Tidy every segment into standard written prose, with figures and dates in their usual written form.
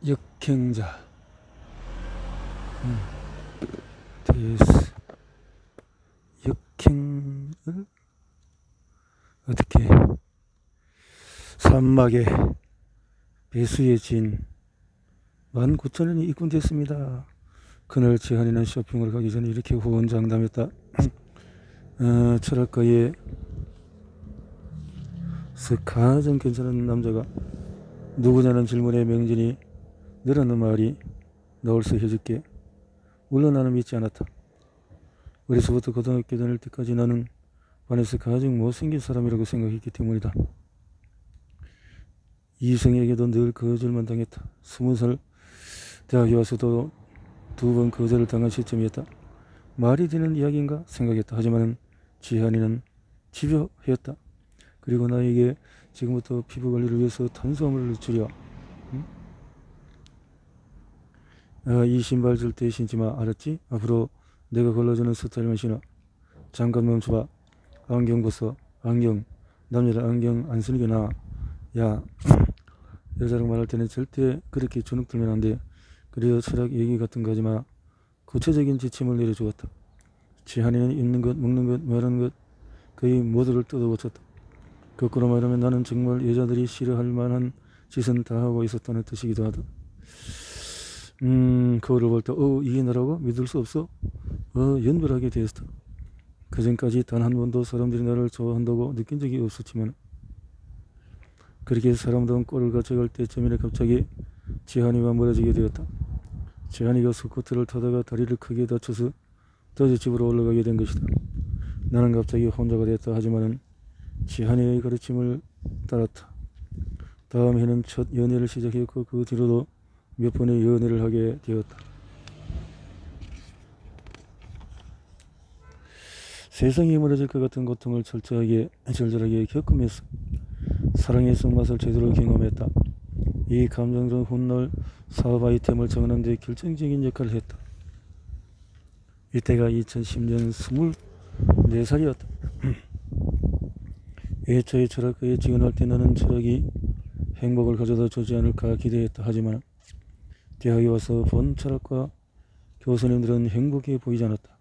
역행자. 데스. 역행을 어떻게 산막에 배수의 진 19,000원이 입금됐습니다. 그날 지한이는 쇼핑을 가기 전에 이렇게 호언장담했다. 철학가에 가장 괜찮은 남자가 누구냐는 질문에 명진이 너라는 말이 나올서 해줄게. 물론 나는 믿지 않았다. 어려서부터 고등학교 다닐 때까지 나는 반에서 가장 못생긴 사람이라고 생각했기 때문이다. 이성에게도 늘 거절만 당했다. 20살 대학에 와서도 2번 거절을 당한 시점이었다. 말이 되는 이야기인가 생각했다. 하지만 지한이는 집요했다. 그리고 나에게 지금부터 피부 관리를 위해서 탄수화물을 줄여. 이 신발 절대 신지 마. 알았지? 앞으로 내가 골라주는 스타일만 신어. 잠깐 멈춰봐. 안경 벗어. 안경. 남자라 안경 안 쓰는 게 나아. 야, 여자랑 말할 때는 절대 그렇게 주눅 들면 안 돼. 그래요. 철학 얘기 같은 거 하지 마. 구체적인 지침을 내려주었다. 지한이는 입는 것, 먹는 것, 말하는 것 거의 모두를 뜯어고쳤다. 거꾸로 말하면 나는 정말 여자들이 싫어할 만한 짓은 다 하고 있었다는 뜻이기도 하다. 거울을 볼 때 이게 나라고? 믿을 수 없어? 연별하게 되었다. 그전까지 단 한 번도 사람들이 나를 좋아한다고 느낀 적이 없었지만 그렇게 사람들은 꼴을 갖춰갈 때쯤이나 갑자기 지한이와 멀어지게 되었다. 지한이가 스쿠터를 타다가 다리를 크게 다쳐서 다시 집으로 올라가게 된 것이다. 나는 갑자기 혼자가 됐다. 하지만은 지한이의 가르침을 따랐다. 다음 해는 첫 연애를 시작했고 그 뒤로도 몇 번의 연애를 하게 되었다. 세상이 무너질 것 같은 고통을 절절하게 겪으면서 사랑의 쓴맛을 제대로 경험했다. 이 감정은 훗날 사업 아이템을 정하는 데 결정적인 역할을 했다. 이때가 2010년 24살이었다. 애초에 철학과에 지원할 때 나는 철학이 행복을 가져다 주지 않을까 기대했다. 하지만 대학에 와서 본 철학과 교수님들은 행복해 보이지 않았다.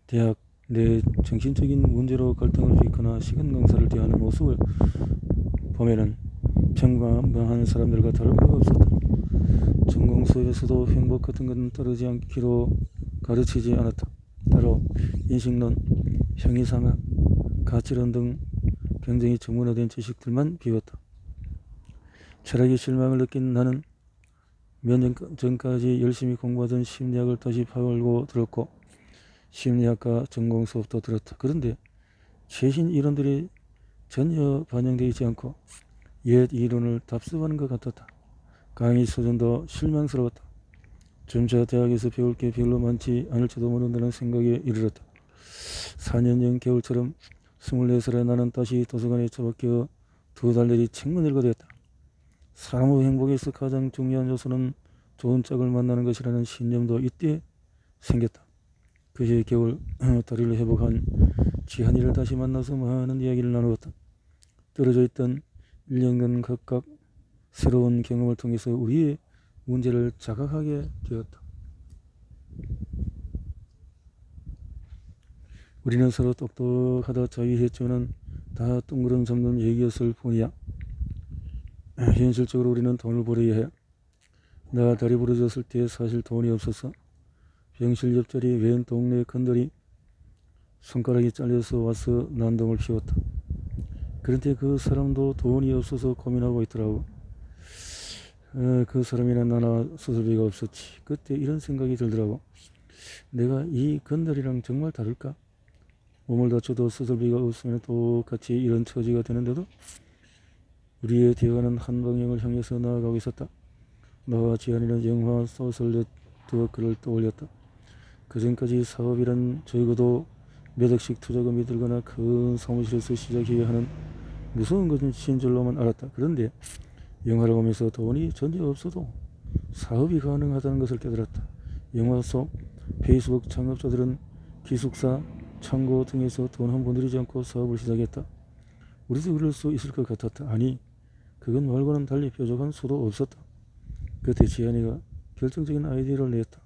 대학 내 정신적인 문제로 갈등을 빚거나 시간 강사를 대하는 모습을 보면은 평범한 사람들과 다를 바가 없었다. 전공 수업에서도 행복 같은 것은 따르지 않기로 가르치지 않았다. 따로 인식론, 형이상학, 가치론 등 굉장히 전문화된 지식들만 비웠다. 철학에 실망을 느낀 나는 몇 년 전까지 열심히 공부하던 심리학을 다시 파고들고 들었고 심리학과 전공 수업도 들었다. 그런데 최신 이론들이 전혀 반영되어 있지 않고 옛 이론을 답습하는 것 같았다. 강의 수준도 실망스러웠다. 점차 대학에서 배울 게 별로 많지 않을지도 모른다는 생각에 이르렀다. 4년 전 겨울처럼 24살의 나는 다시 도서관에 처박혀 2달 내리 책만 읽어야 됐다. 사람의 행복에서 가장 중요한 요소는 좋은 짝을 만나는 것이라는 신념도 이때 생겼다. 그해 겨울 다리를 회복한 지한이를 다시 만나서 많은 이야기를 나누었다. 떨어져 있던 1년간 각각 새로운 경험을 통해서 우리의 문제를 자각하게 되었다. 우리는 서로 똑똑하다 자위했지만 다 둥그름 잡는 얘기였을 뿐이야. 현실적으로 우리는 돈을 벌어야 해. 나 다리 부러졌을 때 사실 돈이 없었어. 병실 옆자리 왼 동네 큰들이 손가락이 잘려서 와서 난동을 피웠다. 그런데 그 사람도 돈이 없어서 고민하고 있더라고. 그 사람이나 나나 수술비가 없었지. 그때 이런 생각이 들더라고. 내가 이 건달이랑 정말 다를까? 몸을 다쳐도 수술비가 없으면 똑같이 이런 처지가 되는데도 우리의 대화는 한 방향을 향해서 나아가고 있었다. 나와 지한이는 영화 소설 네트워크를 떠올렸다. 그전까지 사업이란 적어도 몇 억씩 투자금이 들거나 큰 사무실에서 시작해야 하는 무서운 것인 줄로만 알았다. 그런데 영화를 보면서 돈이 전혀 없어도 사업이 가능하다는 것을 깨달았다. 영화 속 페이스북 창업자들은 기숙사, 창고 등에서 돈 한 번 들이지 않고 사업을 시작했다. 우리도 그럴 수 있을 것 같았다. 아니, 그건 말고는 달리 뾰족한 수도 없었다. 그때 지한이가 결정적인 아이디어를 냈다.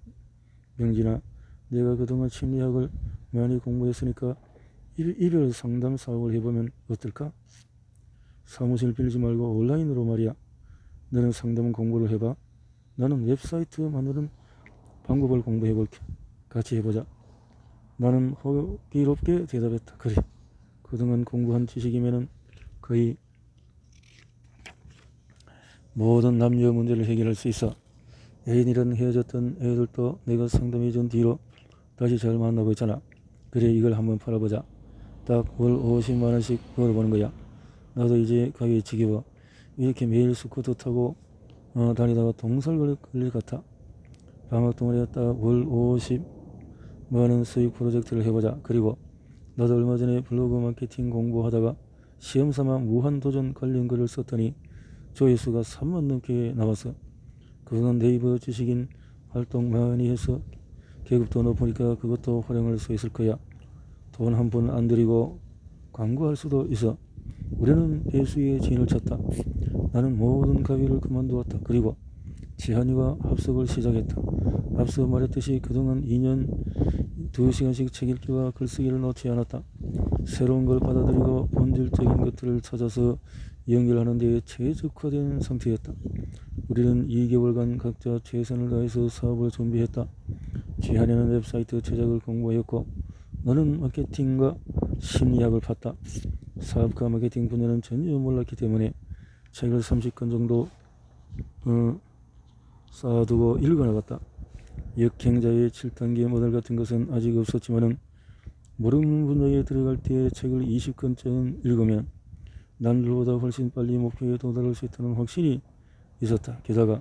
명진아, 내가 그동안 심리학을 많이 공부했으니까 이별 상담 사업을 해보면 어떨까? 사무실 빌리지 말고 온라인으로 말이야. 너는 상담 공부를 해봐. 나는 웹사이트 만드는 방법을 공부해볼게. 같이 해보자. 나는 호기롭게 대답했다. 그래. 그동안 공부한 지식이면은 거의 모든 남녀 문제를 해결할 수 있어. 애인이랑 헤어졌던 애들도 내가 상담해준 뒤로 다시 잘 만나고 있잖아. 그래, 이걸 한번 팔아보자. 딱 월 50만원씩 벌어보는 거야. 나도 이제 가게 지겨워. 이렇게 매일 스쿠터 타고 다니다가 동살 걸릴 것 같아. 방학 동안에 딱 월 50만원 수익 프로젝트를 해보자. 그리고 나도 얼마 전에 블로그 마케팅 공부하다가 시험삼아 무한도전 관련 글을 썼더니 조회수가 3만 넘게 나왔어. 그동안 네이버 지식인 활동 많이 해서 계급도 높으니까 그것도 활용할 수 있을 거야. 돈 한 푼 안 들이고 광고할 수도 있어. 우리는 배수의 진을 쳤다. 나는 모든 가위를 그만두었다. 그리고 지한이와 합석을 시작했다. 앞서 말했듯이 그동안 2년 2시간씩 책 읽기와 글쓰기를 놓지 않았다. 새로운 걸 받아들이고 본질적인 것들을 찾아서 연결하는 데 최적화된 상태였다. 우리는 2개월간 각자 최선을 다해서 사업을 준비했다. 지한이는 웹사이트 제작을 공부하였고 너는 마케팅과 심리학을 팠다. 사업과 마케팅 분야는 전혀 몰랐기 때문에 책을 30권 정도 쌓아두고 읽어나갔다. 역행자의 7단계 모델 같은 것은 아직 없었지만은 모르는 분야에 들어갈 때 책을 20권쯤 읽으면 남들보다 훨씬 빨리 목표에 도달할 수 있다는 확신이 있었다. 게다가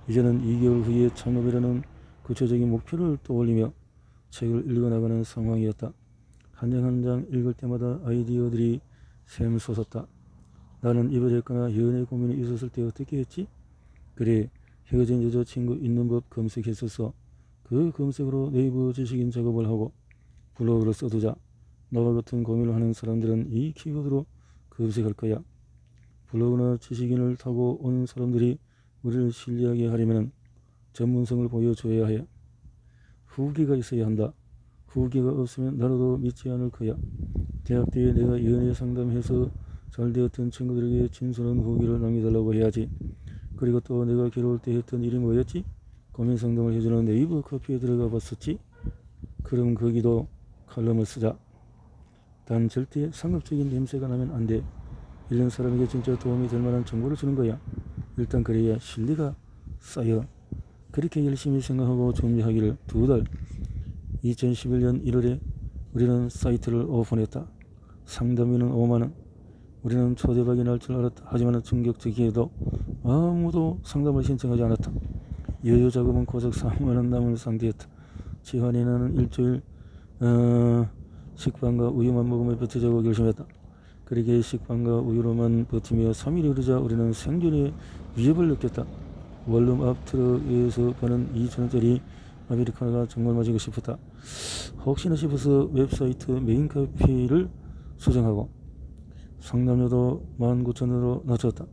이제는 2개월 후에 창업이라는 구체적인 목표를 떠올리며 책을 읽어나가는 상황이었다. 한 장 한 장 읽을 때마다 아이디어들이 샘솟았다. 나는 이별했거나 연애 고민이 있었을 때 어떻게 했지? 그래, 헤어진 여자친구 있는 법 검색했었어. 그 검색으로 네이버 지식인 작업을 하고 블로그를 써두자. 나와 같은 고민을 하는 사람들은 이 키워드로 검색할 거야. 블로그나 지식인을 타고 온 사람들이 우리를 신뢰하게 하려면 전문성을 보여줘야 해. 후기가 있어야 한다. 후기가 없으면 나라도 믿지 않을 거야. 대학 때에 내가 연애 상담해서 잘 되었던 친구들에게 진솔한 후기를 남겨달라고 해야지. 그리고 또 내가 괴로울 때 했던 일이 뭐였지? 고민 상담을 해주는 네이버 카페에 들어가 봤었지. 그럼 거기도 칼럼을 쓰자. 단 절대 상업적인 냄새가 나면 안 돼. 이런 사람에게 진짜 도움이 될 만한 정보를 주는 거야. 일단 그래야 신뢰가 쌓여. 그렇게 열심히 생각하고 준비하기를 2달. 2011년 1월에 우리는 사이트를 오픈했다. 상담료는 5만원. 우리는 초대박이 날 줄 알았다. 하지만 충격적이게도 아무도 상담을 신청하지 않았다. 여유 자금은 고작 4만원 남은 상태였다. 지환이는 일주일 식빵과 우유만 먹으며 버티자고 결심했다. 그렇게 식빵과 우유로만 버티며 3일이 흐르자 우리는 생존의 위협을 느꼈다. 원룸 앞 트럭에서 파는 2,000원짜리 아메리카노가 정말 마시고 싶었다. 혹시나 싶어서 웹사이트 메인 카피를 수정하고 상담료도 19,000원으로 낮췄다.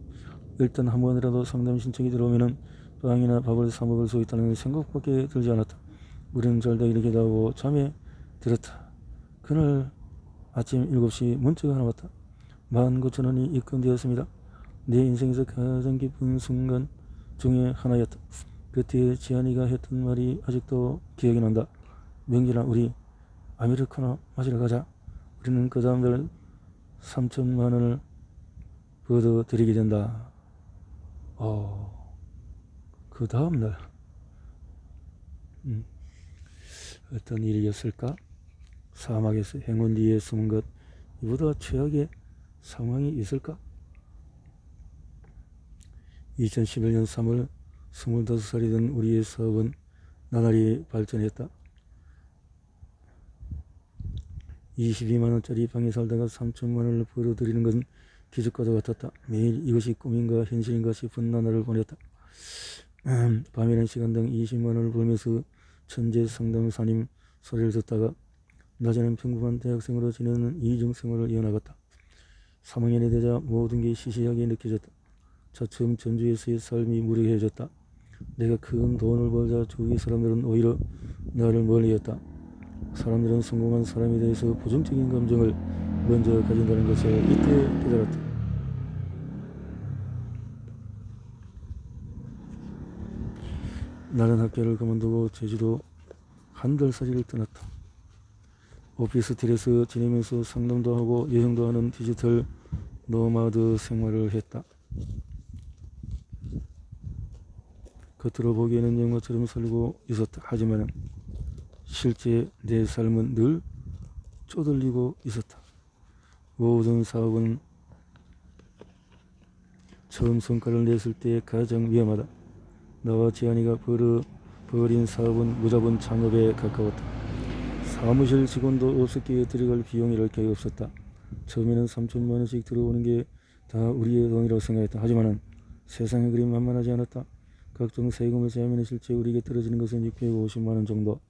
일단 한 번이라도 상담 신청이 들어오면 빵이나 밥을 사 먹을 수 있다는 생각밖에 들지 않았다. 우리는 잘다 이렇게 하고 잠에 들었다. 그날 아침 7시 문자가 하나 왔다. 19,000원이 입금되었습니다. 내 인생에서 가장 기쁜 순간 중에 하나였다. 그때 지한이가 했던 말이 아직도 기억이 난다. 명진아, 우리 아메리카노 마시러 가자. 우리는 그 다음날 3천만 원을 얻어드리게 된다. 그 다음날 어떤 일이었을까? 사막에서 행운 뒤에 숨은 것, 이보다 최악의 상황이 있을까? 2011년 3월 25살이 된 우리의 사업은 나날이 발전했다. 22만원짜리 방에 살다가 3천만원을 벌어들이는 것은 기적과도 같았다. 매일 이것이 꿈인가 현실인가 싶은 나날을 보냈다. 밤이란 시간당 20만원을 벌면서 천재 상담사님 소리를 듣다가 낮에는 평범한 대학생으로 지내는 이중생활을 이어나갔다. 3학년이 되자 모든 게 시시하게 느껴졌다. 차츰 전주에서의 삶이 무료해졌다. 내가 큰 돈을 벌자 주위 사람들은 오히려 나를 멀리했다. 사람들은 성공한 사람에 대해서 부정적인 감정을 먼저 가진다는 것을 이때 깨달았다. 나는 학교를 그만두고 제주도 한 달 살이를 떠났다. 오피스텔에서 지내면서 상담도 하고 여행도 하는 디지털 노마드 생활을 했다. 겉으로 보기에는 영화처럼 살고 있었다. 하지만 실제 내 삶은 늘 쪼들리고 있었다. 모든 사업은 처음 성과를 냈을 때 가장 위험하다. 나와 지한이가 벌인 사업은 무자본 창업에 가까웠다. 사무실 직원도 없었기에 들어갈 비용이 이렇게 없었다. 처음에는 3천만 원씩 들어오는 게 다 우리의 돈이라고 생각했다. 하지만 세상의 그림 만만하지 않았다. 각종 세금을 제하면 실제 우리에게 떨어지는 것은 650만 원 정도.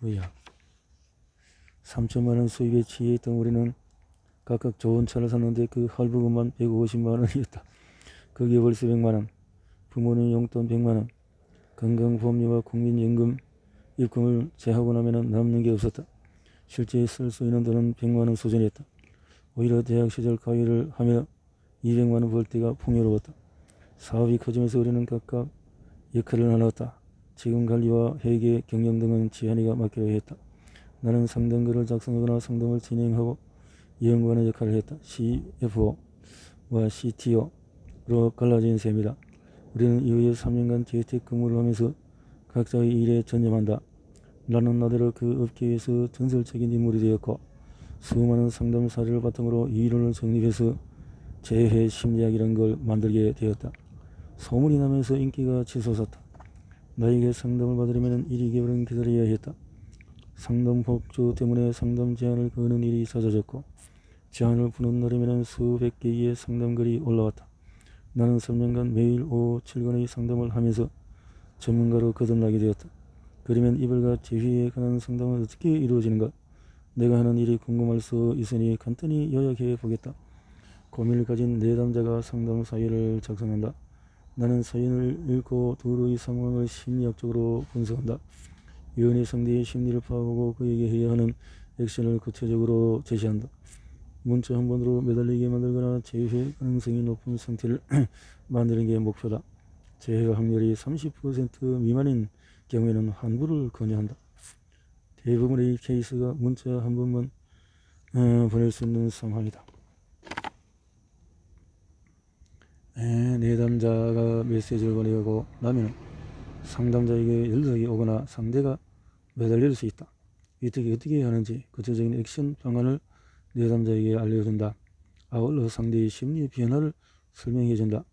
뭐야? 3천만 원 수입에 취해 있던 우리는 각각 좋은 차를 샀는데 그 할부금만 150만 원이었다. 거기에 월세 100만 원, 부모님 용돈 100만 원, 건강보험료와 국민연금 입금을 제하고 나면 남는 게 없었다. 실제 쓸 수 있는 돈은 100만 원 수준이었다. 오히려 대학 시절 가위를 하며 200만 원 벌 때가 풍요로웠다. 사업이 커지면서 우리는 각각 역할을 나눴다. 지금 관리와 회계, 경영 등은 지한이가 맡기로 했다. 나는 상담글을 작성하거나 상담을 진행하고 연구하는 역할을 했다. CFO와 CTO로 갈라진 셈이다. 우리는 이후에 3년간 재택근무를 하면서 각자의 일에 전념한다. 나는 나대로 그 업계에서 전설적인 인물이 되었고 수많은 상담 사례를 바탕으로 이론을 정립해서 재해 심리학이라는 걸 만들게 되었다. 소문이 나면서 인기가 치솟았다. 나에게 상담을 받으려면 1, 2개월은 기다려야 했다. 상담 복주 때문에 상담 제한을 거는 일이 잦아졌고 제한을 풀어내려면 수백 개의 상담글이 올라왔다. 나는 3년간 매일 오후 7건의 상담을 하면서 전문가로 거듭나게 되었다. 그러면 이별과 재회에 관한 상담은 어떻게 이루어지는가? 내가 하는 일이 궁금할 수 있으니 간단히 요약해 보겠다. 고민을 가진 내담자가 상담 사연을 작성한다. 나는 사연을 읽고 둘의 상황을 심리학적으로 분석한다. 연애 상대의 심리를 파악하고 그에게 해야 하는 액션을 구체적으로 제시한다. 문자 한 번으로 매달리게 만들거나 재회 가능성이 높은 상태를 만드는 게 목표다. 재회 확률이 30% 미만인 경우에는 환불을 권유한다. 대부분의 케이스가 문자 한 번만 보낼 수 있는 상황이다. 내담자가 메시지를 보내고 나면 상담자에게 연락이 오거나 상대가 매달릴 수 있다. 이때 어떻게 하는지 구체적인 액션 방안을 내담자에게 알려준다. 아울러 상대의 심리 변화를 설명해준다.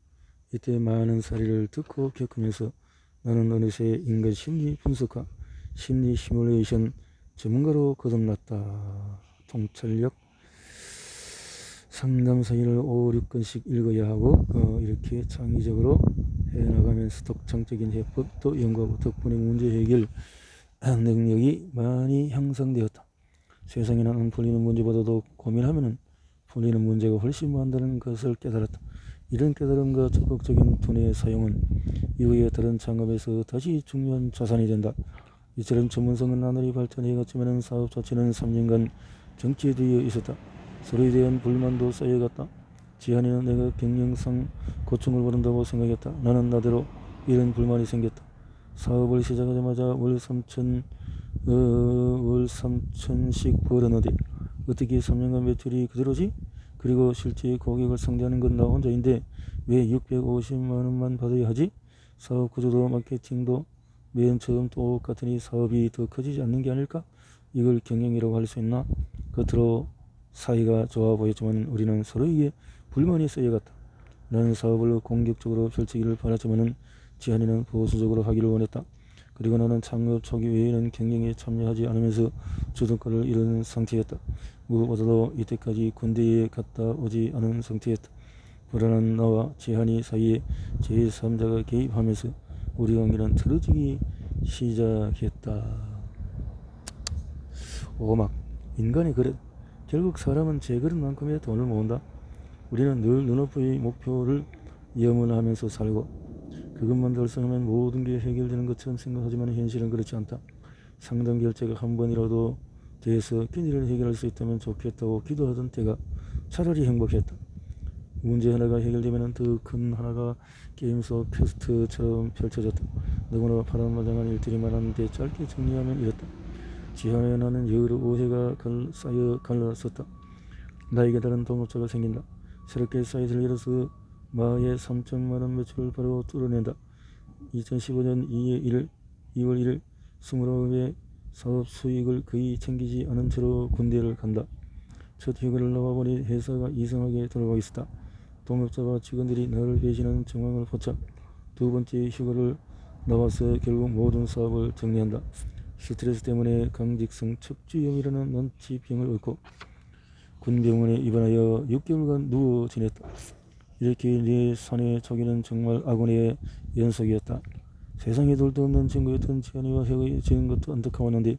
이때 많은 사례를 듣고 겪으면서 나는 어느새 인간 심리 분석과 심리 시뮬레이션 전문가로 거듭났다. 통찰력 상담 사연을 5, 6건씩 읽어야 하고 이렇게 창의적으로 해나가면서 독창적인 해법도 연구하고 덕분에 문제 해결 능력이 많이 향상되었다. 세상에는 안 풀리는 문제보다도 고민하면 풀리는 문제가 훨씬 많다는 것을 깨달았다. 이런 깨달음과 적극적인 두뇌의 사용은 이후에 다른 창업에서 다시 중요한 자산이 된다. 이처럼 전문성은 나날이 발전해갔지만 사업 자체는 3년간 정체되어 있었다. 서로에 대한 불만도 쌓여갔다. 지한이는 내가 경영상 고충을 받는다고 생각했다. 나는 나대로 이런 불만이 생겼다. 사업을 시작하자마자 월 3천씩 벌었는데 어떻게 3년간 매출이 그대로지? 그리고 실제 고객을 상대하는 건 나 혼자인데 왜 650만 원만 받아야 하지? 사업 구조도 마케팅도 맨 처음 똑같으니 사업이 더 커지지 않는 게 아닐까? 이걸 경영이라고 할 수 있나? 겉으로 사이가 좋아 보였지만 우리는 서로에게 불만이 쌓여갔다. 나는 사업을 공격적으로 펼치기를 바랐지만 지한이는 보수적으로 하기를 원했다. 그리고 나는 창업 초기 외에는 경영에 참여하지 않으면서 주도권을 잃은 상태였다. 무엇보다도 이때까지 군대에 갔다 오지 않은 상태였다. 불안한 나와 지한이 사이에 제3자가 개입하면서 우리 관계는 틀어지기 시작했다. 오막 인간이 그래. 결국 사람은 제그릇만큼의 돈을 모은다. 우리는 늘 눈앞의 목표를 염을 하면서 살고 그것만 달성하면 모든 게 해결되는 것처럼 생각하지만 현실은 그렇지 않다. 상담 결제가 한 번이라도 돼서 끼니를 해결할 수 있다면 좋겠다고 기도하던 때가 차라리 행복했다. 문제 하나가 해결되면 더 큰 하나가 게임 속 퀘스트처럼 펼쳐졌다. 너무나 파란만장한 일들이 많았는데 짧게 정리하면 이렇다. 지하에 나는 여러 오해가 쌓여 갈라섰다. 나에게 다른 동업자가 생긴다. 새롭게 사이트를 열어서 마의 3천만원 매출을 바로 뚫어낸다. 2015년 2월 1일 29의 사업 수익을 거의 챙기지 않은 채로 군대를 간다. 첫 휴가를 나와보니 회사가 이상하게 돌아가고 있었다. 동업자와 직원들이 나를 배신하는 정황을 포착. 두 번째 휴가를 나와서 결국 모든 사업을 정리한다. 스트레스 때문에 강직성 척추염이라는 난치병을 얻고 군병원에 입원하여 6개월간 누워 지냈다. 이렇게 내 사내 초기는 정말 악운의 연속이었다. 세상에 둘도 없는 친구였던 지한이와 헤어지는 것도 안타까웠는데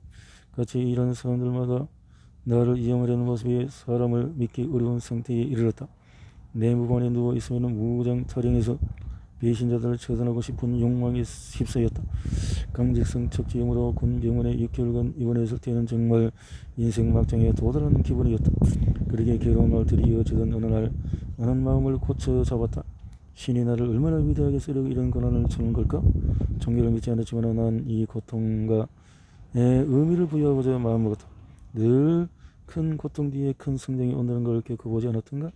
같이 일하는 사람들마다 나를 이용하려는 모습에 사람을 믿기 어려운 상태에 이르렀다. 내무반에 누워 있으면 무장 타령해서 배신자들을 처단하고 싶은 욕망에 휩싸였다. 강직성 척추염으로 군병원에 6개월간 입원했을 때는 정말 인생 막장에 도달하는 기분이었다. 그렇게 괴로운 날들이 이어지던 어느 날 나는 마음을 고쳐 잡았다. 신이 나를 얼마나 위대하게 쓰려고 이런 고난을 주는 걸까? 종교를 믿지 않았지만 난 이 고통과 의미를 부여하고자 마음먹었다. 늘 큰 고통 뒤에 큰 성장이 온다는 걸 겪어보지 않았던가?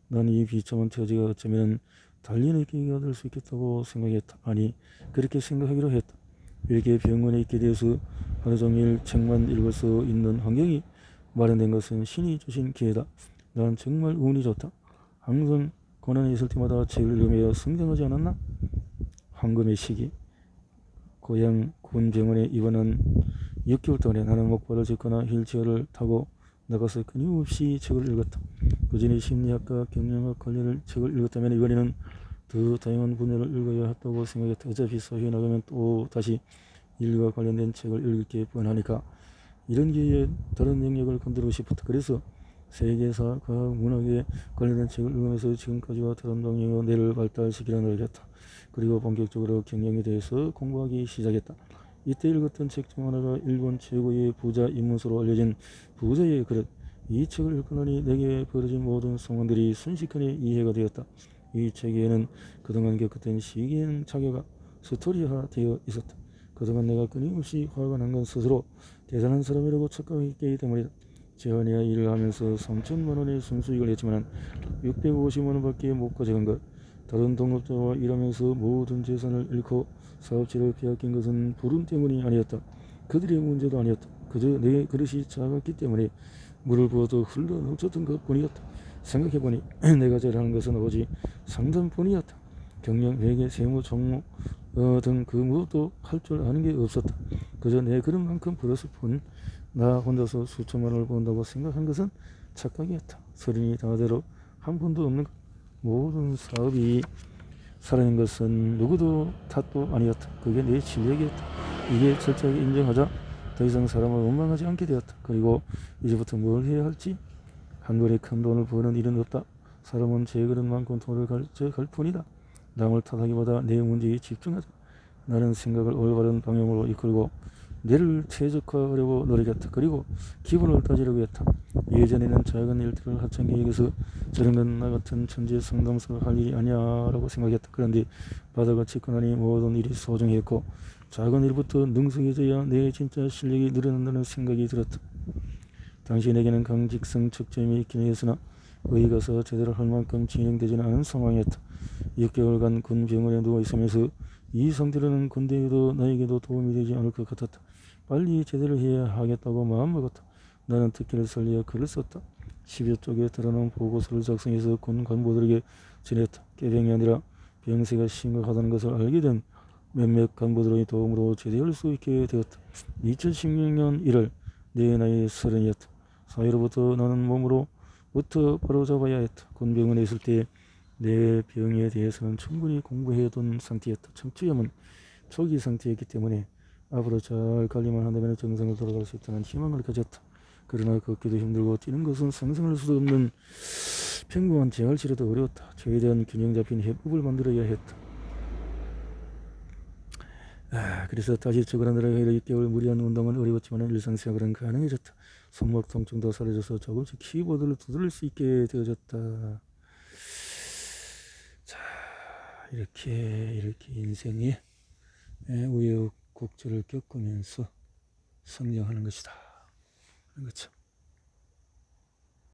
난 이 비참한 처지가 어쩌면 달리는 계기가 될 수 있겠다고 생각했다. 아니, 그렇게 생각하기로 했다. 이렇게 병원에 있게 되어서 하루 종일 책만 읽을 수 있는 환경이 마련된 것은 신이 주신 기회다. 난 정말 운이 좋다. 항상 고난이 있을 때마다 책을 읽으며 성장하지 않았나? 황금의 시기. 고향 군병원에 입원한 6개월 동안에 나는 목발을 짚거나 휠체어를 타고 나가서 끊임없이 책을 읽었다. 그전에 심리학과 경영학 관련 책을 읽었다면 이번에는 더 다양한 분야를 읽어야 했다고 생각했다. 어차피 사회에 나가면 또 다시 인류와 관련된 책을 읽을 게 뻔하니까 이런 기회에 다른 영역을 건드리고 싶었다. 그래서 세계사, 과학, 문학에 관련된 책을 읽으면서 지금까지와 다른 방향으로 뇌를 발달시키려 노력했다. 그리고 본격적으로 경영에 대해서 공부하기 시작했다. 이때 읽었던 책 중 하나가 일본 최고의 부자 입문서로 알려진 부자의 그릇. 이 책을 읽고 나니 내게 벌어진 모든 상황들이 순식간에 이해가 되었다. 이 책에는 그동안 겪었던 시기행 자료가 스토리화되어 있었다. 그동안 내가 끊임없이 화가 난 건 스스로 대단한 사람이라고 착각했기 때문이다. 재환이와 일을 하면서 3천만 원의 순수익을 냈지만 650만 원밖에 못 가져간 것. 다른 동업자와 일하면서 모든 재산을 잃고 사업체를 빼앗긴 것은 불운 때문이 아니었다. 그들의 문제도 아니었다. 그저 내 그릇이 작았기 때문에 물을 부어도 흘러 넘쳤던 것뿐이었다. 생각해보니 내가 잘하는 것은 오직 상담뿐이었다. 경영, 회계, 세무, 종목 등 그 무엇도 할 줄 아는 게 없었다. 그저 내 그릇만큼 벌었을 뿐 나 혼자서 수천만 원을 번다고 생각한 것은 착각이었다. 서른이 다대로 한 푼도 없는 것. 모든 사업이 살아낸 것은 누구도 탓도 아니었다. 그게 내 실력이었다. 이게 철저하게 인정하자 더 이상 사람을 원망하지 않게 되었다. 그리고 이제부터 뭘 해야 할지 한 번에 큰 돈을 버는 일은 없다. 사람은 제 그릇만큼 돈을 가져갈 뿐이다. 남을 탓하기보다 내 문제에 집중하자. 나는 생각을 올바른 방향으로 이끌고 뇌를 최적화하려고 노력했다. 그리고 기분을 따지려고 했다. 예전에는 작은 일들을 하찮게 여겨서 저런 건 나 같은 천재 상담사가 할 일이 아니야 라고 생각했다. 그런데 바다가 치고 나니 모든 일이 소중했고 작은 일부터 능숙해져야 내 진짜 실력이 늘어난다는 생각이 들었다. 당신에게는 강직성 척점이 있긴 했으나 거기 가서 제대로 할 만큼 진행되지는 않은 상황이었다. 6개월간 군병원에 누워있으면서 이 상태로는 군대에도 나에게도 도움이 되지 않을 것 같았다. 빨리 제대로 해야 하겠다고 마음먹었다. 나는 특혜를 살려 글을 썼다. 10여 쪽에 달아놓은 보고서를 작성해서 군 간부들에게 전했다. 깨병이 아니라 병세가 심각하다는 것을 알게 된 몇몇 간부들의 도움으로 제대할 수 있게 되었다. 2016년 1월 내 나이 30이었다. 사회로부터 나는 몸으로부터 바로잡아야 했다. 군병원에 있을 때 내 병에 대해서는 충분히 공부해둔 상태였다. 척추염은 초기 상태였기 때문에 앞으로 잘 관리만 한다면 정상을 돌아갈 수 있다는 희망을 가졌다. 그러나 걷기도 힘들고 뛰는 것은 상상할 수도 없는 평범한 재활치료도 어려웠다. 저에 대한 균형 잡힌 해법을 만들어야 했다. 그래서 다시 적응하느라 6개월 무리한 운동은 어려웠지만 일상생활은 가능해졌다. 손목 통증도 사라져서 조금씩 키보드를 두드릴 수 있게 되어졌다. 자, 이렇게 인생에 우여곡절을 겪으면서 성장하는 것이다. 그런 거죠.